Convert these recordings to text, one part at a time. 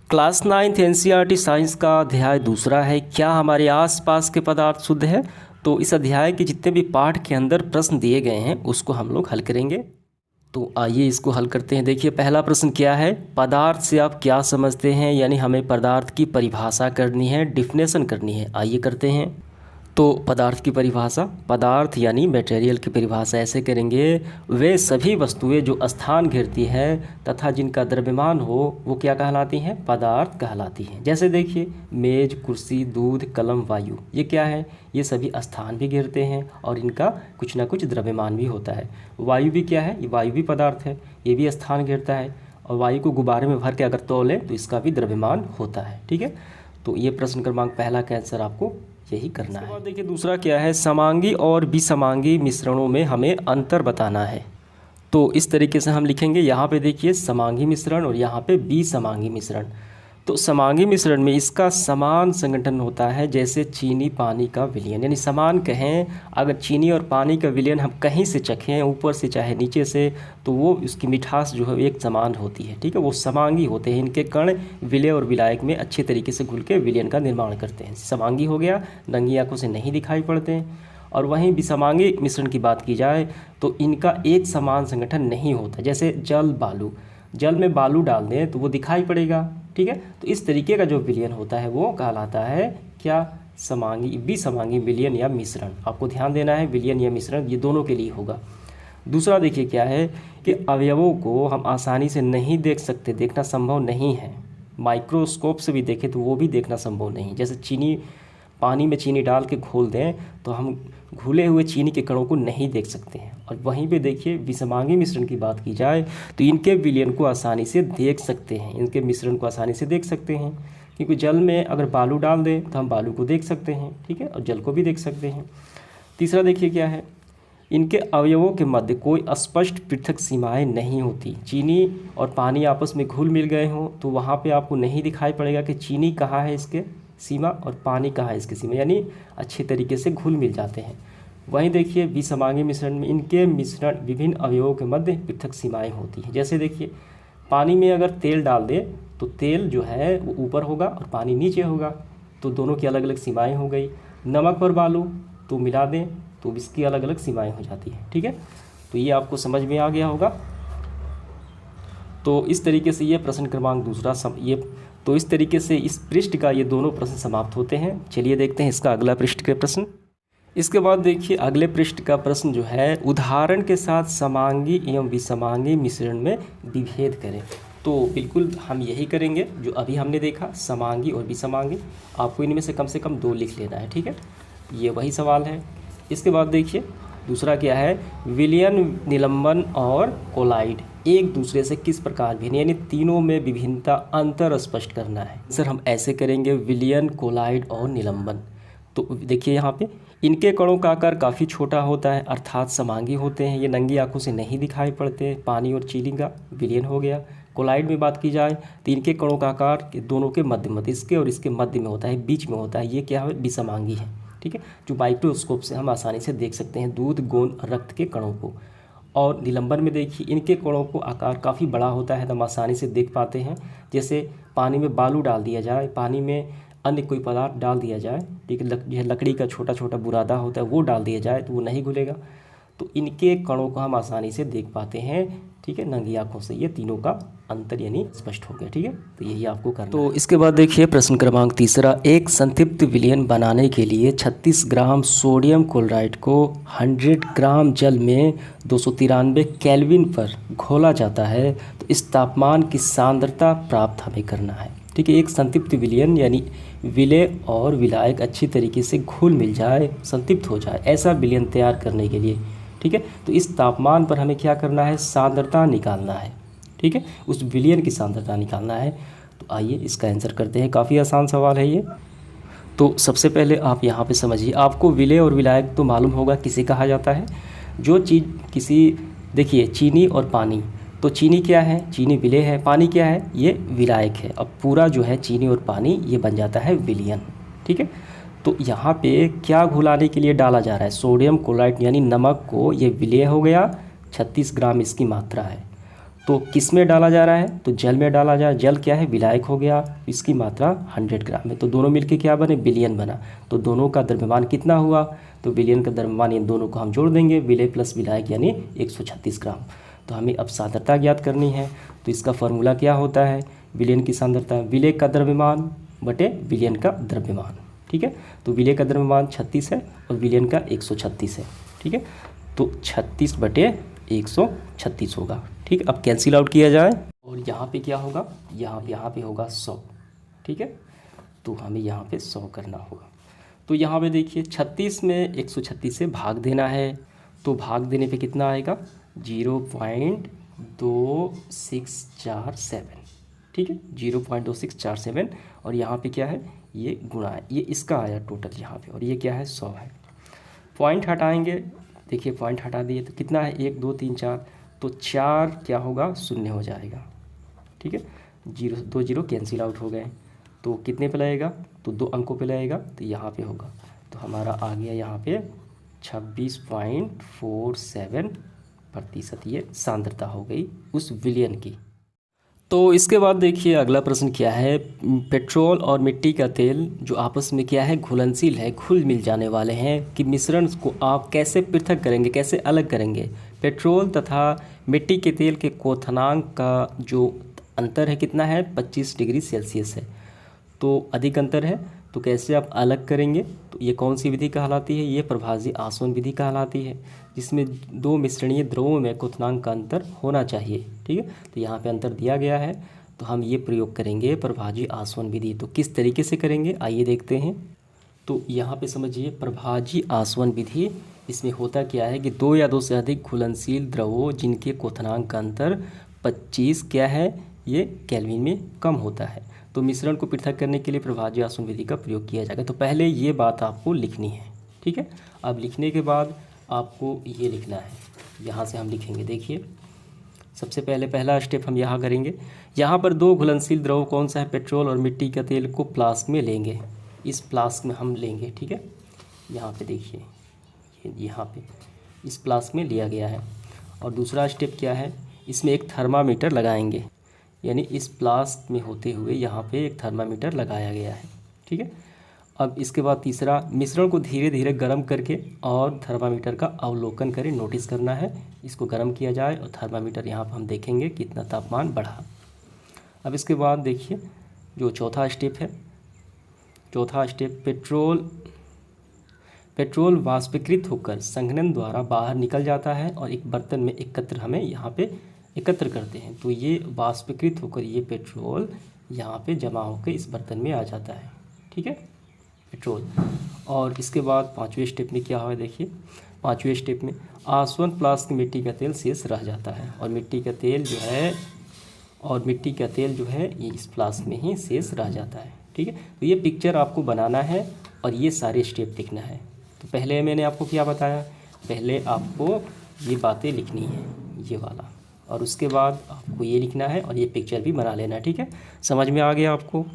Class 9th NCERT science का अध्याय दूसरा है, क्या हमारे आसपास के पदार्थ शुद्ध है। तो इस अध्याय के जितने भी पाठ के अंदर प्रश्न दिए गए हैं उसको हम लोग हल करेंगे। तो आइए इसको हल करते हैं। देखिए पहला प्रश्न क्या है, पदार्थ से आप क्या समझते हैं, यानी हमें पदार्थ की परिभाषा करनी है, डिफिनेशन करनी है। आइए करते हैं। तो पदार्थ की परिभाषा, पदार्थ यानी मटेरियल की परिभाषा ऐसे करेंगे, वे सभी वस्तुएं जो स्थान घेरती है तथा जिनका द्रव्यमान हो वो क्या कहलाती हैं, पदार्थ कहलाती हैं। जैसे देखिए मेज, कुर्सी, दूध, कलम, वायु, ये क्या है, ये सभी स्थान भी घेरते हैं और इनका कुछ ना कुछ द्रव्यमान भी होता है। वायु भी क्या है, ये वायु भी पदार्थ है, ये भी स्थान घेरता है और वायु को गुब्बारे में भर के अगर तौलें तो इसका भी द्रव्यमान होता है। ठीक है, तो ये प्रश्न क्रमांक पहला का आंसर आपको यही करना है। देखिए दूसरा क्या है, समांगी और विसमांगी मिश्रणों में हमें अंतर बताना है। तो इस तरीके से हम लिखेंगे, यहाँ पे देखिए समांगी मिश्रण और यहाँ पे विसमांगी मिश्रण। तो समांगी मिश्रण में इसका समान संगठन होता है, जैसे चीनी पानी का विलयन, यानी समान कहें, अगर चीनी और पानी का विलयन हम कहीं से चखें, ऊपर से चाहे नीचे से, तो वो उसकी मिठास जो है एक समान होती है। ठीक है, वो समांगी होते हैं, इनके कण विलय और विलायक में अच्छे तरीके से घुल के विलयन का निर्माण करते हैं। समांगी हो गया, नंगी आंखों से नहीं दिखाई पड़ते हैं। और वहीं विसमांगी मिश्रण की बात की जाए तो इनका एक समान संगठन नहीं होता। जैसे जल बालू, जल में बालू डाल दें तो वो दिखाई पड़ेगा। ठीक है, तो इस तरीके का जो विलयन होता है वो कहलाता है क्या, समांगी, विसमांगी विलयन या मिश्रण। आपको ध्यान देना है, विलयन या मिश्रण ये दोनों के लिए होगा। दूसरा देखिए क्या है कि अवयवों को हम आसानी से नहीं देख सकते, देखना संभव नहीं है। माइक्रोस्कोप से भी देखें तो वो भी देखना संभव नहीं। जैसे चीनी, पानी में चीनी डाल के घोल दें तो हम घुले हुए चीनी के कणों को नहीं देख सकते हैं। और वहीं पे देखिए विसमांगी मिश्रण की बात की जाए तो इनके विलयन को आसानी से देख सकते हैं, इनके मिश्रण को आसानी से देख सकते हैं, क्योंकि जल में अगर बालू डाल दें तो हम बालू को देख सकते हैं। ठीक है, और जल को भी देख सकते हैं। तीसरा देखिए क्या है, इनके अवयवों के मध्य कोई स्पष्ट पृथक सीमाएं नहीं होती। चीनी और पानी आपस में घुल मिल गए हों तो वहाँ पे आपको नहीं दिखाई पड़ेगा कि चीनी कहाँ है इसके सीमा और पानी कहाँ है इसकी सीमा, यानी अच्छे तरीके से घुल मिल जाते हैं। वहीं देखिए विसमांगी मिश्रण में इनके मिश्रण विभिन्न अवयवों के मध्य पृथक सीमाएं होती हैं। जैसे देखिए पानी में अगर तेल डाल दें तो तेल जो है वो ऊपर होगा और पानी नीचे होगा, तो दोनों की अलग अलग सीमाएं हो गई। नमक और बालू तो मिला दें तो इसकी अलग अलग सीमाएं हो जाती हैं। ठीक है, तो ये आपको समझ में आ गया होगा। तो इस तरीके से ये प्रश्न क्रमांक दूसरा तो इस तरीके से इस पृष्ठ का ये दोनों प्रश्न समाप्त होते हैं। चलिए देखते हैं इसका अगला पृष्ठ के प्रश्न। इसके बाद देखिए अगले पृष्ठ का प्रश्न जो है, उदाहरण के साथ समांगी एवं विसमांगी मिश्रण में विभेद करें। तो बिल्कुल हम यही करेंगे जो अभी हमने देखा, समांगी और विसमांगी। आपको इनमें से कम 2 लिख लेना है। ठीक है, ये वही सवाल है। इसके बाद देखिए दूसरा क्या है, विलयन, निलंबन और कोलाइड एक दूसरे से किस प्रकार भिन्न, यानी तीनों में विभिन्नता, अंतर स्पष्ट करना है। सर हम ऐसे करेंगे, विलयन, कोलाइड और निलंबन। तो देखिए यहाँ पे इनके कणों का आकार काफ़ी छोटा होता है, अर्थात समांगी होते हैं, ये नंगी आंखों से नहीं दिखाई पड़ते। पानी और चीनी का विलयन हो गया। कोलाइड में बात की जाए तो इनके कणों का आकार दोनों के मध्य, इसके और इसके मध्य में होता है, बीच में होता है। ये क्या है, विसमांगी है। ठीक है, जो माइक्रोस्कोप से हम आसानी से देख सकते हैं, दूध, गोंद, रक्त के कणों को। और निलंबन में देखिए इनके कणों को आकार काफ़ी बड़ा होता है, हम आसानी से देख पाते हैं। जैसे पानी में बालू डाल दिया जाए, पानी में अन्य कोई पदार्थ डाल दिया जाए, ठीक है, यह लकड़ी का छोटा छोटा बुरादा होता है, वो डाल दिया जाए तो वो नहीं घुलेगा। तो इनके कणों को हम आसानी से देख पाते हैं। ठीक है, नंगी आंखों से। ये तीनों का अंतर यानी स्पष्ट हो गया। ठीक है, तो यही आपको करना। तो इसके बाद देखिए प्रश्न क्रमांक तीसरा, एक संतृप्त विलयन बनाने के लिए 36 ग्राम सोडियम क्लोराइड को 100 ग्राम जल में 293 केल्विन पर घोला जाता है, तो इस तापमान की सांद्रता प्राप्त हमें करना है। ठीक है, एक संतृप्त विलयन यानी विलय और विलायक अच्छी तरीके से घुल मिल जाए, संतृप्त हो जाए, ऐसा विलयन तैयार करने के लिए, ठीक है, तो इस तापमान पर हमें क्या करना है, सांद्रता निकालना है। ठीक है, उस विलयन की सांद्रता निकालना है। तो आइए इसका आंसर करते हैं। काफ़ी आसान सवाल है ये। तो सबसे पहले आप यहाँ पे समझिए, आपको विलय और विलायक तो मालूम होगा किसे कहा जाता है। जो चीज़ किसी, देखिए चीनी और पानी, तो चीनी क्या है, चीनी विलय है, पानी क्या है, ये विलायक है। अब पूरा जो है चीनी और पानी ये बन जाता है विलयन। ठीक है, तो यहाँ पे क्या घुलाने के लिए डाला जा रहा है, सोडियम क्लोराइड यानी नमक को, ये विलय हो गया, 36 ग्राम इसकी मात्रा है। तो किस में डाला जा रहा है, तो जल में डाला जा रहा है। जल क्या है, विलायक हो गया, इसकी मात्रा 100 ग्राम है। तो दोनों मिलके क्या बने, विलयन बना। तो दोनों का द्रव्यमान कितना हुआ, तो विलयन का द्रव्यमान इन दोनों को हम जोड़ देंगे, विलय प्लस विलायक यानी 136 ग्राम। तो हमें अब सांद्रता ज्ञात करनी है। तो इसका फॉर्मूला क्या होता है, विलयन की सांद्रता विलय का द्रव्यमान बटे विलयन का द्रव्यमान। ठीक है, तो विलय का द्रव्यमान 36 है और विलयन का 136 है। ठीक है, तो 36 बटे 136 होगा। ठीक, अब कैंसिल आउट किया जाए और यहाँ पे क्या होगा, यहाँ पे होगा 100। ठीक है, तो हमें यहाँ पे 100 करना होगा। तो यहाँ पे देखिए 36 में 136 से भाग देना है, तो भाग देने पे कितना आएगा, 0.2647। ठीक है, 0.2647 और यहाँ पे क्या है, ये गुणा है, ये इसका आया टोटल यहाँ पे, और ये क्या है 100 है। पॉइंट हटाएंगे, देखिए पॉइंट हटा दिए तो कितना है, 1 2 3 4, तो 4 क्या होगा, 0 हो जाएगा। ठीक है, 2 0 कैंसिल आउट हो गए, तो कितने पे लगेगा, तो 2 अंकों पे लगेगा, तो यहाँ पे होगा। तो हमारा आ गया यहाँ पे 26.47%, ये सांद्रता हो गई उस विलयन की। तो इसके बाद देखिए अगला प्रश्न क्या है, पेट्रोल और मिट्टी का तेल जो आपस में क्या है, घुलनशील है, घुल मिल जाने वाले हैं, कि मिश्रण को आप कैसे पृथक करेंगे, कैसे अलग करेंगे। पेट्रोल तथा मिट्टी के तेल के क्वथनांक का जो अंतर है कितना है, 25 डिग्री सेल्सियस है। तो अधिक अंतर है, तो कैसे आप अलग करेंगे, तो ये कौन सी विधि कहलाती है, ये प्रभाजी आसवन विधि कहलाती है, जिसमें दो मिश्रणीय द्रवों में क्वथनांक का अंतर होना चाहिए। ठीक है, तो यहाँ पे अंतर दिया गया है, तो हम ये प्रयोग करेंगे प्रभाजी आसवन विधि। तो किस तरीके से करेंगे आइए देखते हैं। तो यहाँ पे समझिए प्रभाजी आसवन विधि, इसमें होता क्या है कि 2 या 2 से अधिक घुलनशील द्रवों जिनके क्वथनांक का अंतर 25 क्या है, ये केल्विन में कम होता है, तो मिश्रण को पृथक करने के लिए प्रभाजी आसवन विधि का प्रयोग किया जाएगा। तो पहले ये बात आपको लिखनी है। ठीक है, अब लिखने के बाद आपको ये लिखना है, यहाँ से हम लिखेंगे। देखिए सबसे पहले पहला स्टेप हम यहाँ करेंगे। यहाँ पर 2 घुलनशील द्रव कौन सा है, पेट्रोल और मिट्टी का तेल को फ्लास्क में लेंगे, इस फ्लास्क में हम लेंगे। ठीक है, यहाँ पे देखिए यहाँ पे इस फ्लास्क में लिया गया है। और दूसरा स्टेप क्या है, इसमें एक थर्मामीटर लगाएंगे, यानी इस फ्लास्क में होते हुए यहाँ पे एक थर्मामीटर लगाया गया है। ठीक है, अब इसके बाद तीसरा, मिश्रण को धीरे धीरे गर्म करके और थर्मामीटर का अवलोकन करें, नोटिस करना है, इसको गर्म किया जाए और थर्मामीटर यहाँ पर हम देखेंगे कितना तापमान बढ़ा। अब इसके बाद देखिए जो चौथा स्टेप है, चौथा स्टेप, पेट्रोल वाष्पीकृत होकर संघनन द्वारा बाहर निकल जाता है और एक बर्तन में एकत्र, हमें यहाँ पे एकत्र करते हैं। तो ये वाष्पीकृत होकर ये पेट्रोल यहाँ पे जमा होकर इस बर्तन में आ जाता है। ठीक है, पेट्रोल। और इसके बाद पाँचवें स्टेप में क्या हुआ, देखिए पाँचवें स्टेप में आसवन फ्लास्क मिट्टी का तेल शेष रह जाता है, और मिट्टी का तेल जो है ये इस फ्लास्क में ही शेष रह जाता है। ठीक है, तो ये पिक्चर आपको बनाना है और ये सारे स्टेप लिखना है। तो पहले मैंने आपको क्या बताया, पहले आपको ये बातें लिखनी है, ये वाला, और उसके बाद आपको ये लिखना है और ये पिक्चर भी बना लेना है। ठीक है, समझ में आ गया आपको।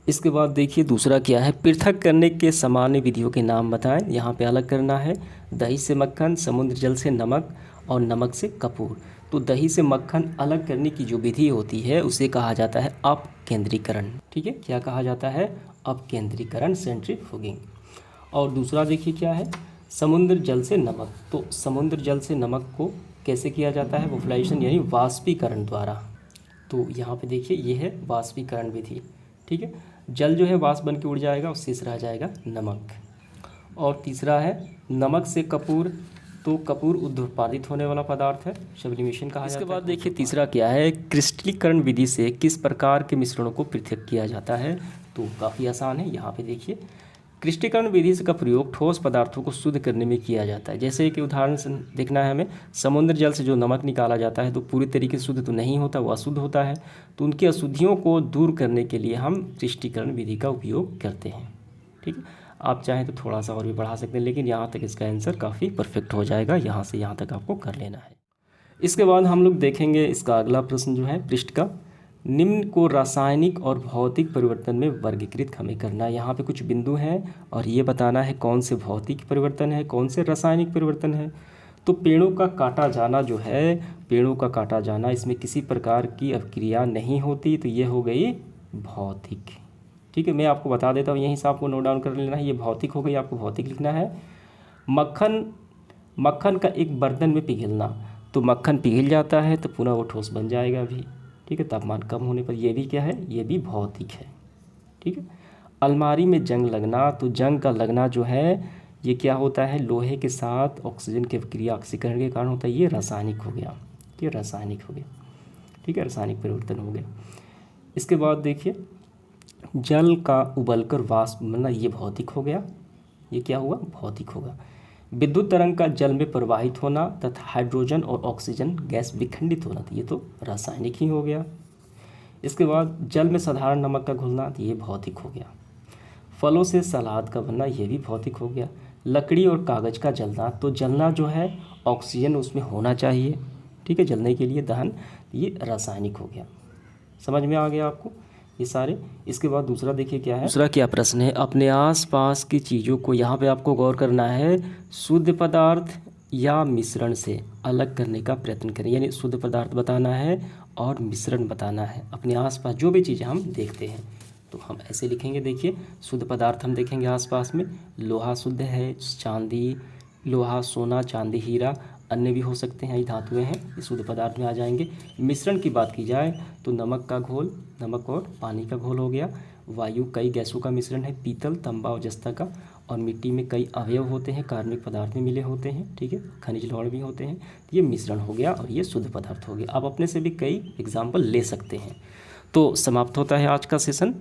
इसके बाद देखिए दूसरा क्या है, पृथक करने के सामान्य विधियों के नाम बताएं। यहाँ पे अलग करना है, दही से मक्खन, समुद्र जल से नमक और नमक से कपूर। तो दही से मक्खन अलग करने की जो विधि होती है उसे कहा जाता है अपकेंद्रीकरण। ठीक है, क्या कहा जाता है, अपकेंद्रीकरण, सेंट्रीफ्यूगिंग। और दूसरा देखिए क्या है, समुद्र जल से नमक। तो समुद्र जल से नमक को कैसे किया जाता है, वोफ्लाइजेशन यानी वाष्पीकरण द्वारा। तो यहाँ पे देखिए ये है वाष्पीकरण विधि। ठीक है, जल जो है वाष्प बन के उड़ जाएगा और शेष रह जाएगा नमक। और तीसरा है नमक से कपूर। तो कपूर उत्पादित होने वाला पदार्थ है, सब्लिमेशन कहा जाता है। इसके बाद देखिए तीसरा क्या है, क्रिस्टलीकरण विधि से किस प्रकार के मिश्रणों को पृथक किया जाता है। तो काफ़ी आसान है, यहाँ पे देखिए क्रिस्टलीकरण विधि का प्रयोग ठोस पदार्थों को शुद्ध करने में किया जाता है। जैसे कि उदाहरण से देखना है हमें, समुद्र जल से जो नमक निकाला जाता है तो पूरी तरीके से शुद्ध तो नहीं होता, वो अशुद्ध होता है। तो उनकी अशुद्धियों को दूर करने के लिए हम क्रिस्टलीकरण विधि का उपयोग करते हैं। ठीक है, आप चाहें तो थोड़ा सा और भी बढ़ा सकते हैं, लेकिन यहाँ तक इसका आंसर काफ़ी परफेक्ट हो जाएगा, यहाँ से यहाँ तक आपको कर लेना है। इसके बाद हम लोग देखेंगे इसका अगला प्रश्न जो है पृष्ठ का, निम्न को रासायनिक और भौतिक परिवर्तन में वर्गीकृत हमें करना है। यहाँ पे कुछ बिंदु हैं और ये बताना है कौन से भौतिक परिवर्तन है, कौन से रासायनिक परिवर्तन है। तो पेड़ों का काटा जाना जो है पेड़ों का काटा जाना, इसमें किसी प्रकार की अभिक्रिया नहीं होती, तो ये हो गई भौतिक। ठीक है, मैं आपको बता देता हूँ, यहीं से आपको नोट डाउन कर लेना है। ये भौतिक हो गई, आपको भौतिक लिखना है। मक्खन का एक बर्तन में पिघलना, तो मक्खन पिघल जाता है तो पुनः वो ठोस बन जाएगा भी। ठीक है, तापमान कम होने पर ये भी क्या है, ये भी भौतिक है। ठीक है, अलमारी में जंग लगना, तो जंग का लगना जो है ये क्या होता है, लोहे के साथ ऑक्सीजन की अभिक्रिया ऑक्सीकरण के कारण होता है, ये रासायनिक हो गया, ये रासायनिक हो गया। ठीक है, रासायनिक परिवर्तन हो गया। इसके बाद देखिए, जल का उबलकर वाष्प बनना, ये भौतिक हो गया, ये क्या हुआ, भौतिक होगा। विद्युत तरंग का जल में प्रवाहित होना तथा हाइड्रोजन और ऑक्सीजन गैस विखंडित होना, तो ये तो रासायनिक ही हो गया। इसके बाद जल में साधारण नमक का घुलना, तो ये भौतिक हो गया। फलों से सलाद का बनना, ये भी भौतिक हो गया। लकड़ी और कागज़ का जलना, तो जलना जो है ऑक्सीजन उसमें होना चाहिए, ठीक है, जलने के लिए दहन, ये रासायनिक हो गया। समझ में आ गया आपको ये सारे। इसके बाद दूसरा देखिए क्या है, दूसरा क्या प्रश्न है, अपने आसपास की चीज़ों को, यहाँ पे आपको गौर करना है, शुद्ध पदार्थ या मिश्रण से अलग करने का प्रयत्न करें। यानी शुद्ध पदार्थ बताना है और मिश्रण बताना है। अपने आसपास जो भी चीज़ें हम देखते हैं तो हम ऐसे लिखेंगे। देखिए, शुद्ध पदार्थ हम देखेंगे आसपास में, लोहा शुद्ध है, चांदी, लोहा, सोना, चांदी, हीरा, अन्य भी हो सकते हैं, ये धातुएं हैं, ये शुद्ध पदार्थ में आ जाएंगे। मिश्रण की बात की जाए तो नमक का घोल, नमक और पानी का घोल हो गया। वायु कई गैसों का मिश्रण है, पीतल, तांबा और जस्ता का। और मिट्टी में कई अवयव होते हैं, कार्बनिक पदार्थ में मिले होते हैं, ठीक है, खनिज लवण भी होते हैं। ये मिश्रण हो गया और ये शुद्ध पदार्थ हो गया। आप अपने से भी कई एग्जाम्पल ले सकते हैं। तो समाप्त होता है आज का सेशन।